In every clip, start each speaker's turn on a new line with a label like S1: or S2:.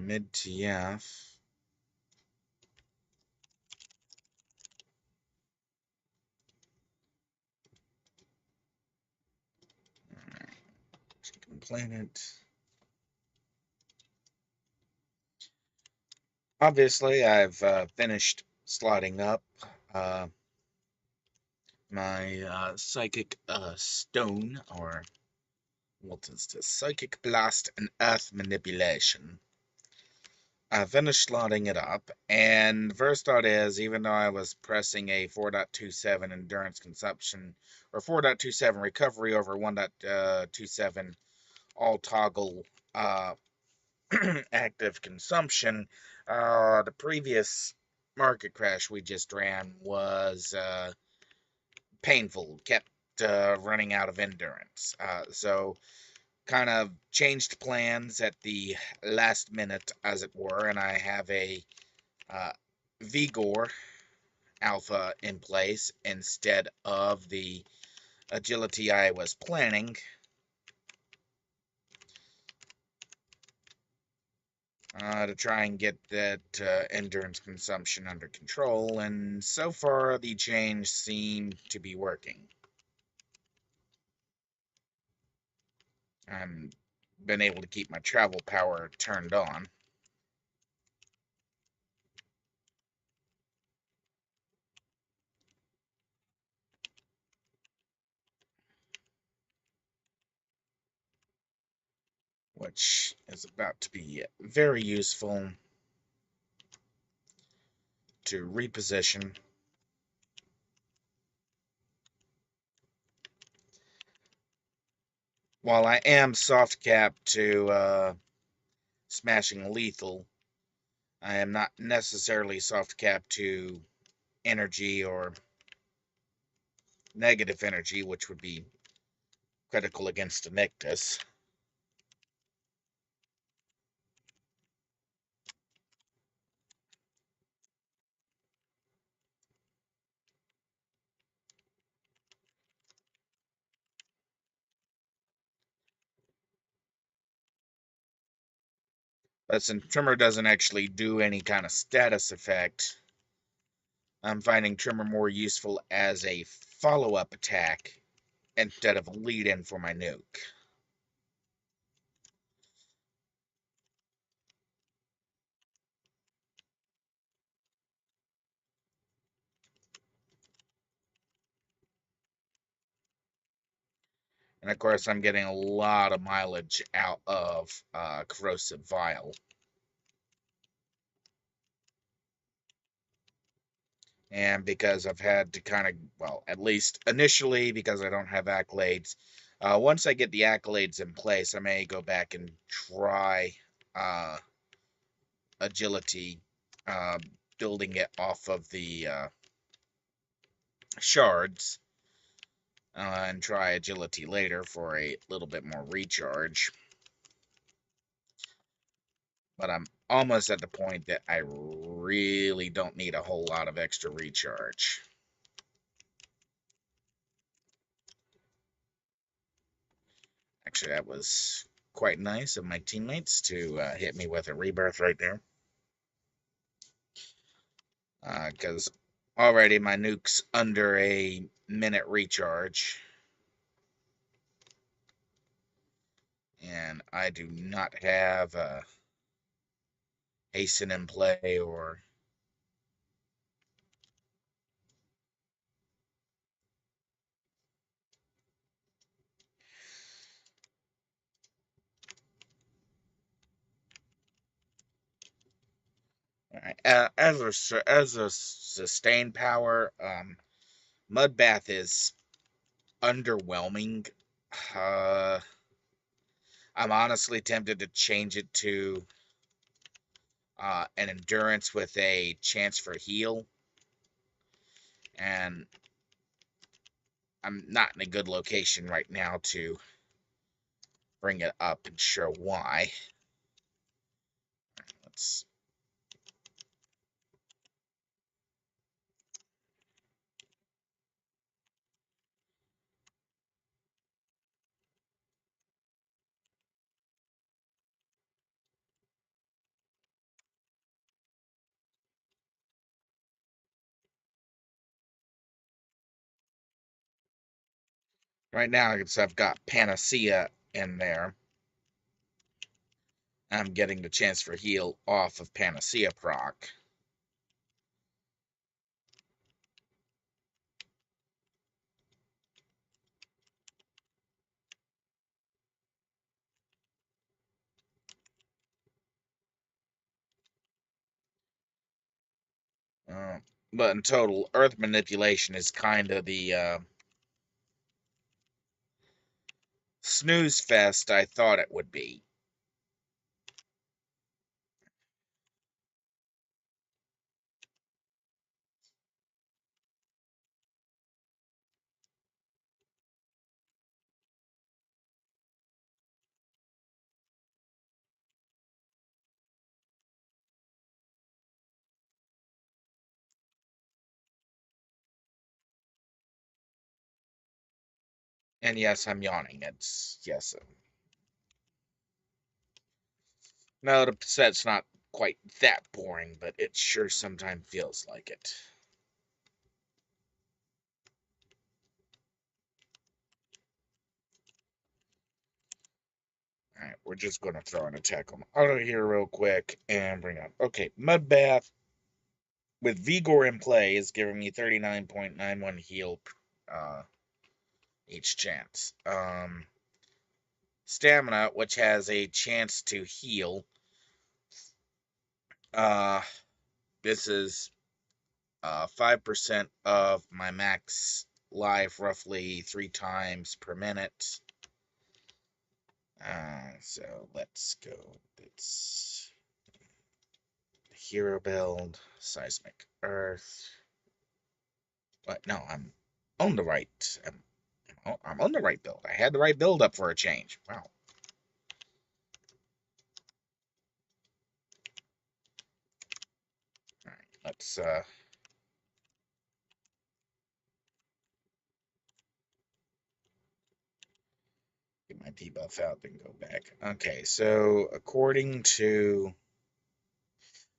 S1: mid TF. Second planet. Obviously, I've finished slotting up uh, my psychic stone, or what is this? Psychic blast and earth manipulation. I finished slotting it up, and the first thought is, even though I was pressing a 4.27 endurance consumption, or 4.27 recovery over 1.27 all toggle active consumption, the previous market crash we just ran was painful, kept running out of endurance. So kind of changed plans at the last minute, as it were, and I have a Vigor alpha in place instead of the agility I was planning. To try and get that endurance consumption under control, and so far the change seemed to be working. I've been able to keep my travel power turned on. Which is about to be very useful to reposition. While I am soft capped to smashing lethal, I am not necessarily soft capped to energy or negative energy, which would be critical against a Nictus. But since Tremor doesn't actually do any kind of status effect, I'm finding Tremor more useful as a follow-up attack instead of a lead-in for my nuke. And of course, I'm getting a lot of mileage out of Corrosive Vial. And because I've had to kind of, well, at least initially, because I don't have accolades, once I get the accolades in place, I may go back and try agility, building it off of the shards, and try agility later for a little bit more recharge. But I'm almost at the point that I really don't need a whole lot of extra recharge. Actually, that was quite nice of my teammates to hit me with a rebirth right there. Because already my nuke's under a minute recharge. And I do not have hasten in play or as a sustained power, Mudbath is underwhelming. Uh, I'm honestly tempted to change it to an endurance with a chance for heal, and I'm not in a good location right now to bring it up and show why. Let's Right now, I've got Panacea in there. I'm getting the chance for heal off of Panacea proc. Uh, but in total, Earth Manipulation is kind of the snooze fest I thought it would be. And yes, I'm yawning. It's yes. No, the set's not quite that boring, but it sure sometimes feels like it. Alright, we're just going to throw an attack on auto here real quick and bring up. Okay, Mudbath with Vigor in play is giving me 39.91 heal each chance. Stamina, which has a chance to heal. Uh, this is 5% of my max life, roughly 3 times per minute. So let's go. It's hero build, seismic earth. But no, I'm on the right. I'm on the right build. I had the right build up for a change. Wow. All right, let's get my debuff out, then go back. Okay, so according to,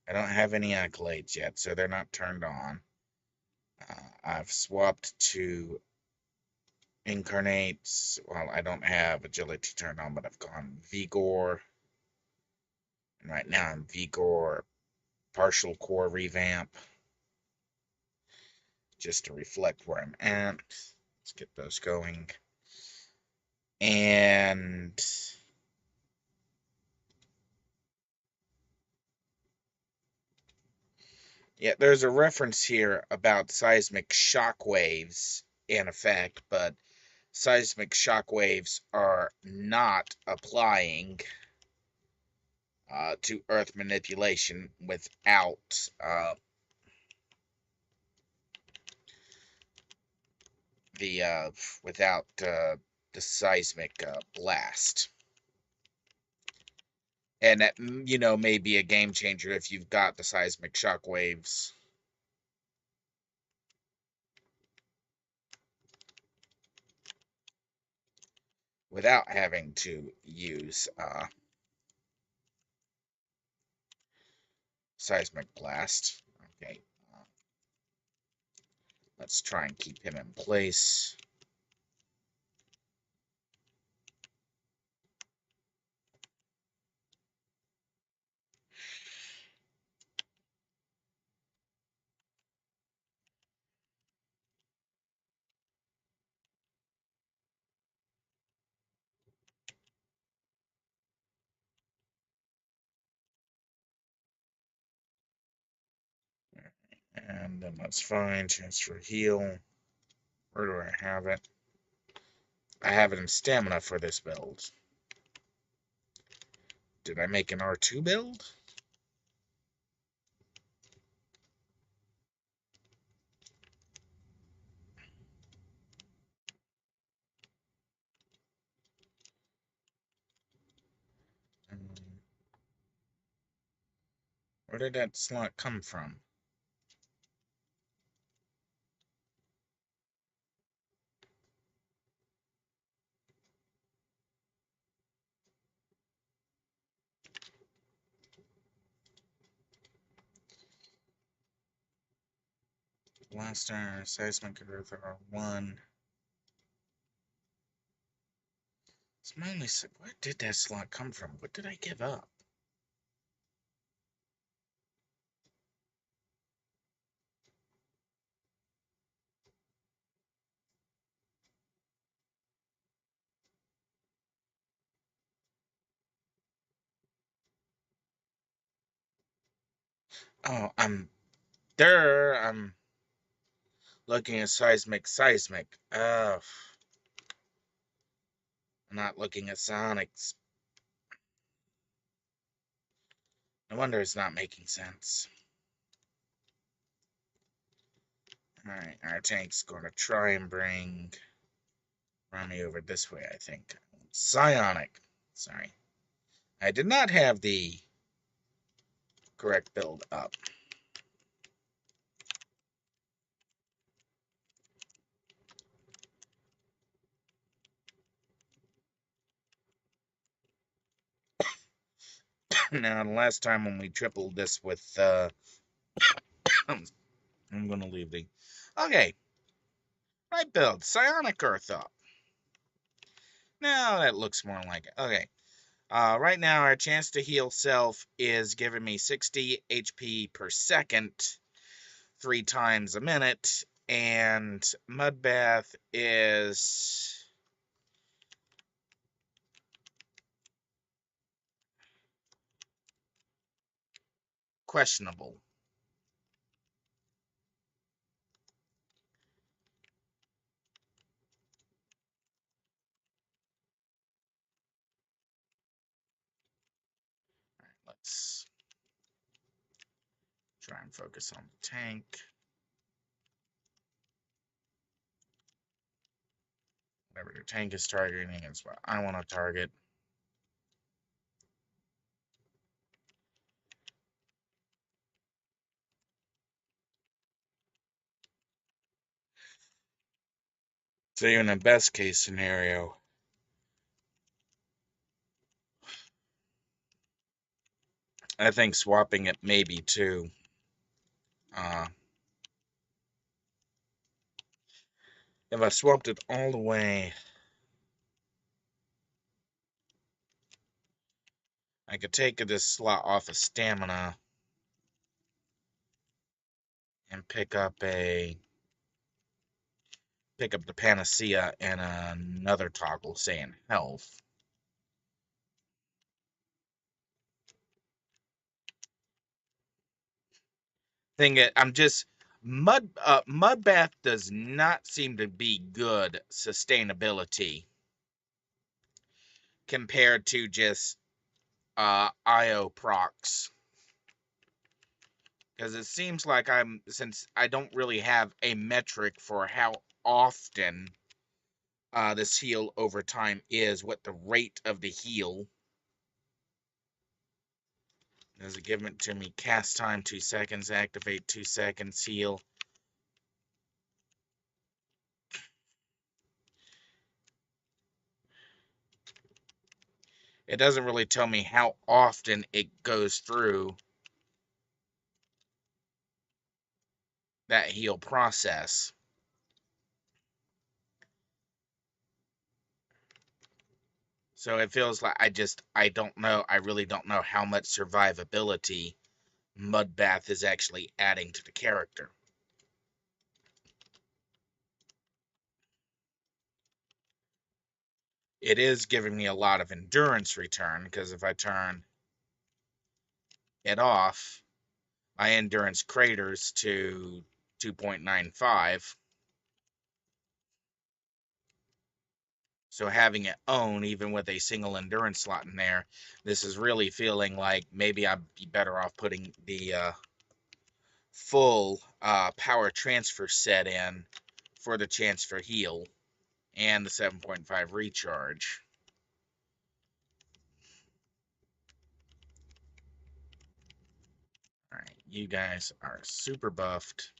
S1: I don't have any accolades yet, so they're not turned on. I've swapped to incarnates. Well, I don't have agility turned on, but I've gone Vigor. And right now I'm Vigor partial core revamp, just to reflect where I'm at. Let's get those going. And yeah, there's a reference here about seismic shockwaves in effect, but seismic shockwaves are not applying to Earth manipulation without the the seismic blast. And that, may be a game changer if you've got the seismic shockwaves. Without having to use seismic blast. Okay, let's try and keep him in place. And then let's find transfer heal. Where do I have it? I have it in stamina for this build. Did I make an R2 build? Where did that slot come from? Blaster, Seismic Earth R1. It's mainly, where did that slot come from? What did I give up? Oh, I'm there. I'm looking at seismic. I'm not looking at sonics. No wonder it's not making sense. Alright, our tank's going to try and run me over this way, I think. Psionic. Sorry. I did not have the correct build up. Now, the last time when we tripled this with, I'm going to leave the... Okay. Right build. Psionic Earth up. Now, that looks more like it. Okay. Right now, our chance to heal self is giving me 60 HP per second, 3 times a minute, and Mud Bath is questionable. All right, let's try and focus on the tank. Whatever your tank is targeting is what I want to target. So even in best case scenario, I think swapping it maybe too. If I swapped it all the way, I could take this slot off of stamina and pick up the panacea and another toggle saying health. I'm just mud bath does not seem to be good sustainability compared to just IO procs, because it seems like since I don't really have a metric for how often this heal over time is, what the rate of the heal. Does it give it to me? Cast time 2 seconds, activate 2 seconds, heal. It doesn't really tell me how often it goes through that heal process. So it feels like I don't know. I really don't know how much survivability Mudbath is actually adding to the character. It is giving me a lot of endurance return, because if I turn it off, my endurance craters to 2.95. So having it own, even with a single endurance slot in there, this is really feeling like maybe I'd be better off putting the full power transfer set in for the chance for heal and the 7.5 recharge. All right, you guys are super buffed.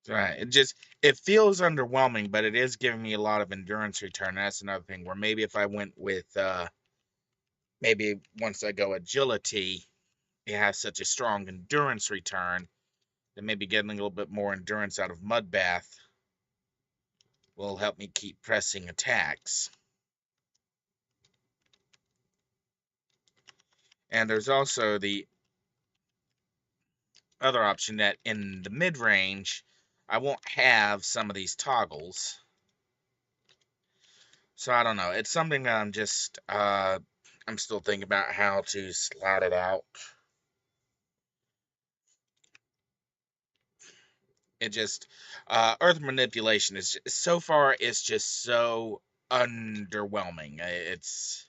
S1: Right. It feels underwhelming, but it is giving me a lot of endurance return. That's another thing where maybe if I went with maybe once I go agility, it has such a strong endurance return that maybe getting a little bit more endurance out of Mudbath will help me keep pressing attacks. And there's also the other option that in the mid-range, I won't have some of these toggles. So I don't know. It's something that I'm still thinking about how to slot it out. It just Earth manipulation is so far it's just so underwhelming. It's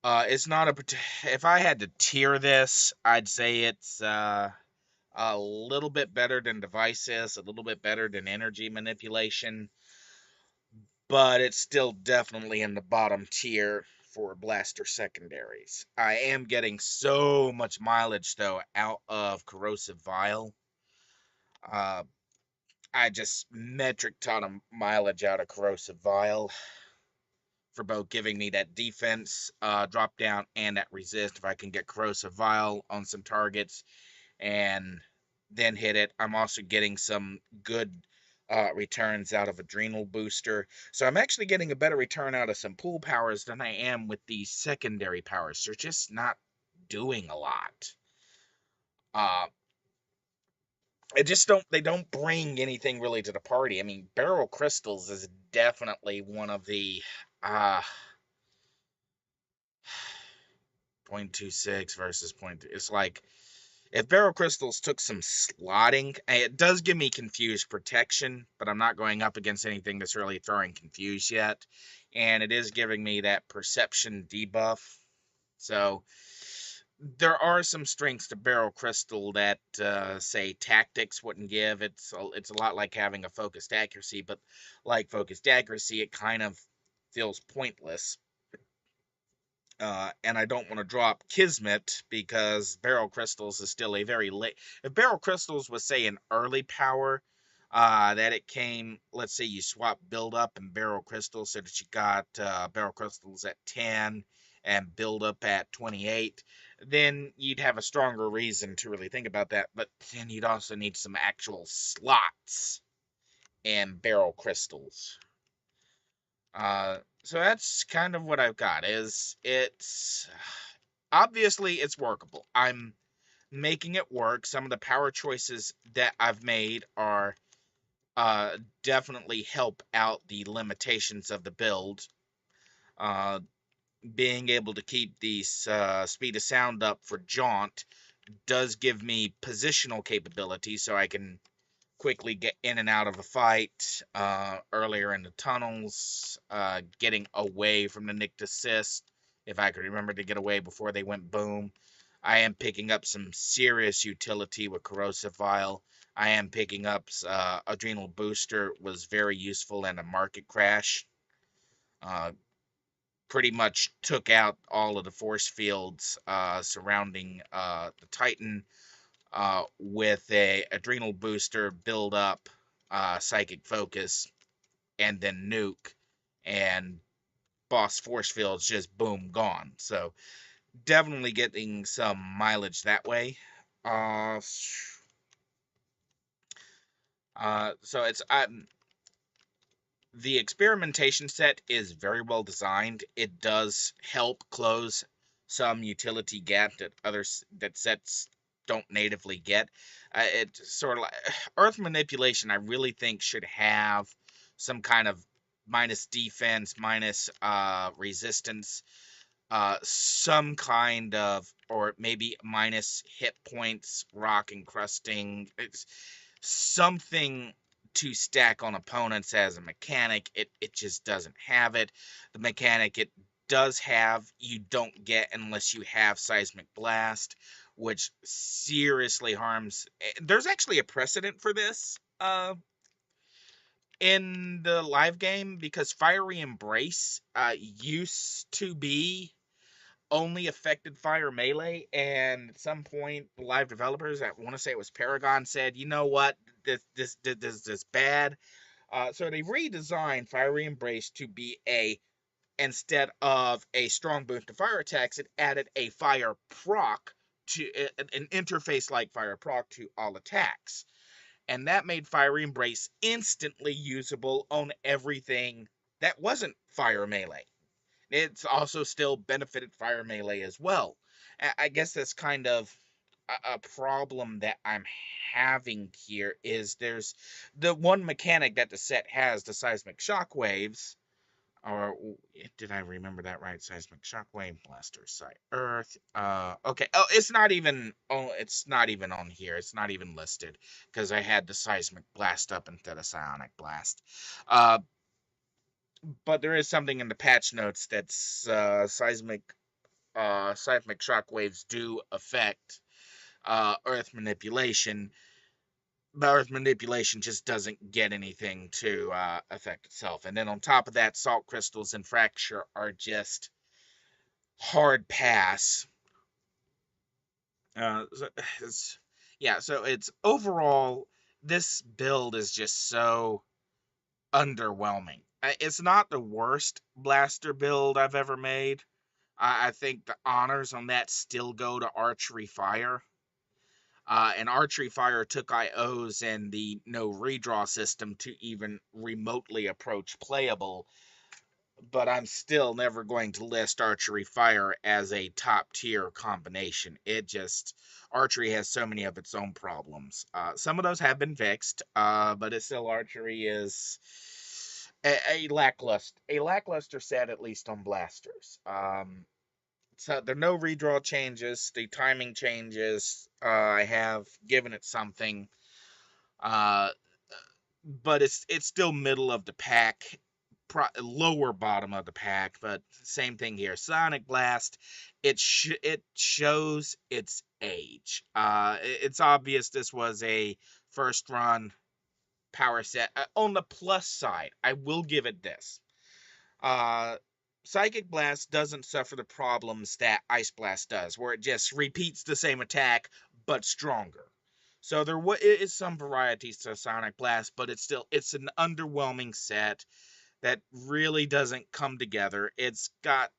S1: not if I had to tier this, I'd say it's a little bit better than devices, a little bit better than energy manipulation, but it's still definitely in the bottom tier for blaster secondaries. I am getting so much mileage though out of corrosive vial. Uh, I just metric ton of mileage out of corrosive vial for both giving me that defense drop down and that resist. If I can get corrosive vial on some targets and then hit it, I'm also getting some good returns out of adrenal booster. So I'm actually getting a better return out of some pool powers than I am with these secondary powers. They're just not doing a lot. Uh, they don't bring anything really to the party. I mean, barrel crystals is definitely one of the 0.26 versus 0.3. It's like if barrel crystals took some slotting, it does give me confused protection, but I'm not going up against anything that's really throwing confuse yet. And it is giving me that perception debuff. So there are some strengths to barrel crystal that say tactics wouldn't give. It's a lot like having a focused accuracy, but like focused accuracy, it kind of feels pointless. And I don't want to drop Kismet because Barrel Crystals is still a very late. If Barrel Crystals was, say, an early power, that it came, let's say you swap build up and Barrel Crystals so that you got Barrel Crystals at 10 and build up at 28, then you'd have a stronger reason to really think about that. But then you'd also need some actual slots in Barrel Crystals. So that's kind of what I've got. It's obviously it's workable. I'm making it work. Some of the power choices that I've made are definitely help out the limitations of the build. Uh, Being able to keep the speed of sound up for jaunt does give me positional capability, so I can quickly get in and out of a fight earlier in the tunnels, getting away from the Nicked Assist, if I could remember to get away before they went boom. I am picking up some serious utility with Corrosive Vial. I am picking up Adrenal Booster, was very useful in a market crash. Uh, Pretty much took out all of the force fields surrounding the Titan with a adrenal booster, build up, psychic focus, and then nuke, and boss force fields just boom gone. So definitely getting some mileage that way. Uh, so it's the experimentation set is very well designed. It does help close some utility gap that sets don't natively get. It's sort of like Earth manipulation. I really think should have some kind of minus defense, minus resistance, some kind of, or maybe minus hit points, rock encrusting. It's something to stack on opponents as a mechanic. It just doesn't have it. The mechanic it does have, you don't get unless you have Seismic Blast, which seriously harms. There's actually a precedent for this in the live game because Fiery Embrace used to be only affected fire melee, and at some point the live developers, I want to say it was Paragon, said, you know what, this bad. So they redesigned Fiery Embrace to be instead of a strong boost to fire attacks, it added a fire proc to an interface like fire proc to all attacks. And that made Fiery Embrace instantly usable on everything that wasn't fire melee. It's also still benefited fire melee as well. I guess that's kind of a problem that I'm having here is there's the one mechanic that the set has, the seismic shockwaves, or did I remember that right? Seismic shockwave, blaster, side earth. Okay. Oh, it's not even. Oh, it's not even on here. It's not even listed because I had the seismic blast up instead of psionic blast. But there is something in the patch notes that's seismic shockwaves do affect earth manipulation. But earth manipulation just doesn't get anything to affect itself. And then on top of that, salt crystals and fracture are just hard pass. So it's overall, this build is just so underwhelming. It's not the worst blaster build I've ever made. I think the honors on that still go to Archery Fire. And Archery Fire took IOs and the no redraw system to even remotely approach playable. But I'm still never going to list Archery Fire as a top tier combination. Archery has so many of its own problems. Some of those have been fixed, but it's still Archery is a lackluster set, at least on blasters. So there are no redraw changes. The timing changes. I have given it something, but it's still middle of the pack, lower bottom of the pack. But same thing here. Sonic Blast. It shows its age. It's obvious this was a first run power set. On the plus side, I will give it this. Psychic Blast doesn't suffer the problems that Ice Blast does, where it just repeats the same attack, but stronger. So there is some varieties to Sonic Blast, but it's an underwhelming set that really doesn't come together. It's got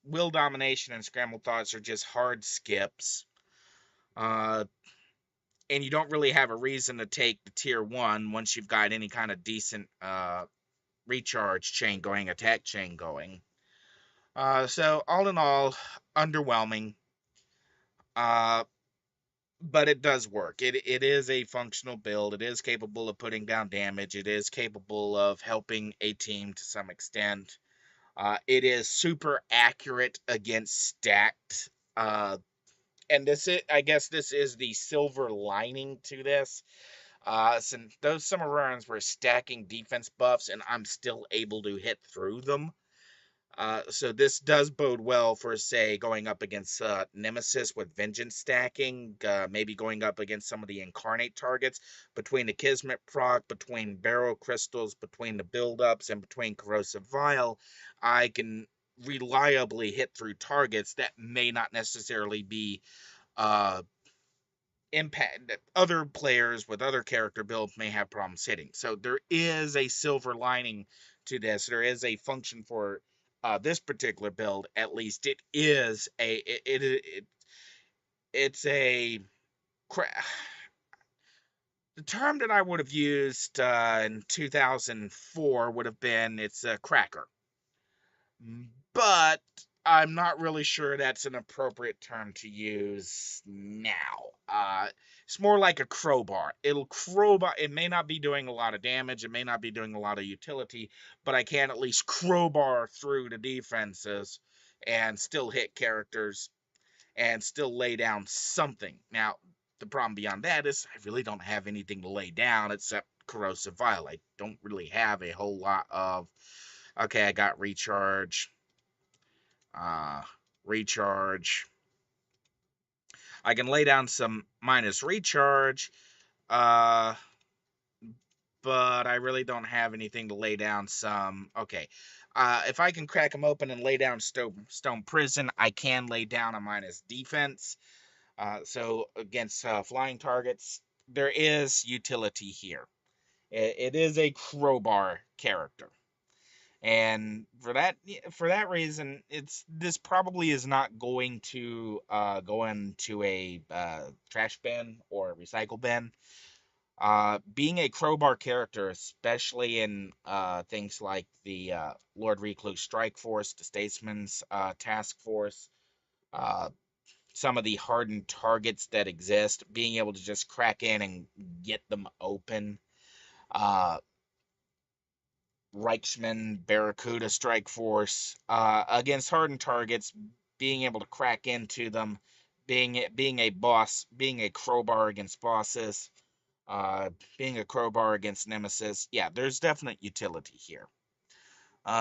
S1: Will Domination and Scramble Thoughts are just hard skips. And you don't really have a reason to take the tier 1 once you've got any kind of decent recharge chain going, attack chain going. So all in all, underwhelming. But it does work. It is a functional build. It is capable of putting down damage. It is capable of helping a team to some extent. It is super accurate against stacked. And I guess this is the silver lining to this. Since those summer runs were stacking defense buffs, and I'm still able to hit through them. So this does bode well for, say, going up against Nemesis with Vengeance stacking, maybe going up against some of the Incarnate targets, between the Kismet proc, between Barrel Crystals, between the build-ups, and between Corrosive Vial. I can reliably hit through targets that may not necessarily be impact that other players with other character builds may have problems hitting. So there is a silver lining to this. There is a function for this particular build. At least it is it's a the term that I would have used in 2004 would have been it's a cracker. But I'm not really sure that's an appropriate term to use now. It's more like a crowbar. It'll crowbar. It may not be doing a lot of damage. It may not be doing a lot of utility, but I can at least crowbar through the defenses and still hit characters and still lay down something. Now, the problem beyond that is I really don't have anything to lay down except Corrosive Vial. I don't really have a whole lot of... Okay, I got recharge. Recharge. I can lay down some minus recharge, but I really don't have anything to lay down some... Okay, if I can crack them open and lay down Stone Prison, I can lay down a minus defense. So against flying targets, there is utility here. It is a crowbar character. And for that reason, this probably is not going to go into a trash bin or recycle bin. Being a crowbar character, especially in things like the Lord Recluse Strike Force, the Statesman's Task Force, uh, some of the hardened targets that exist, being able to just crack in and get them open. Uh, Reichsman Barracuda Strike Force against hardened targets, being able to crack into them, being a boss, being a crowbar against bosses, being a crowbar against nemesis. Yeah, there's definite utility here.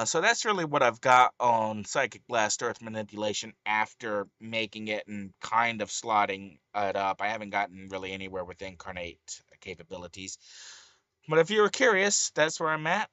S1: So that's really what I've got on Psychic Blast Earth Manipulation after making it and kind of slotting it up. I haven't gotten really anywhere with Incarnate capabilities. But if you were curious, that's where I'm at.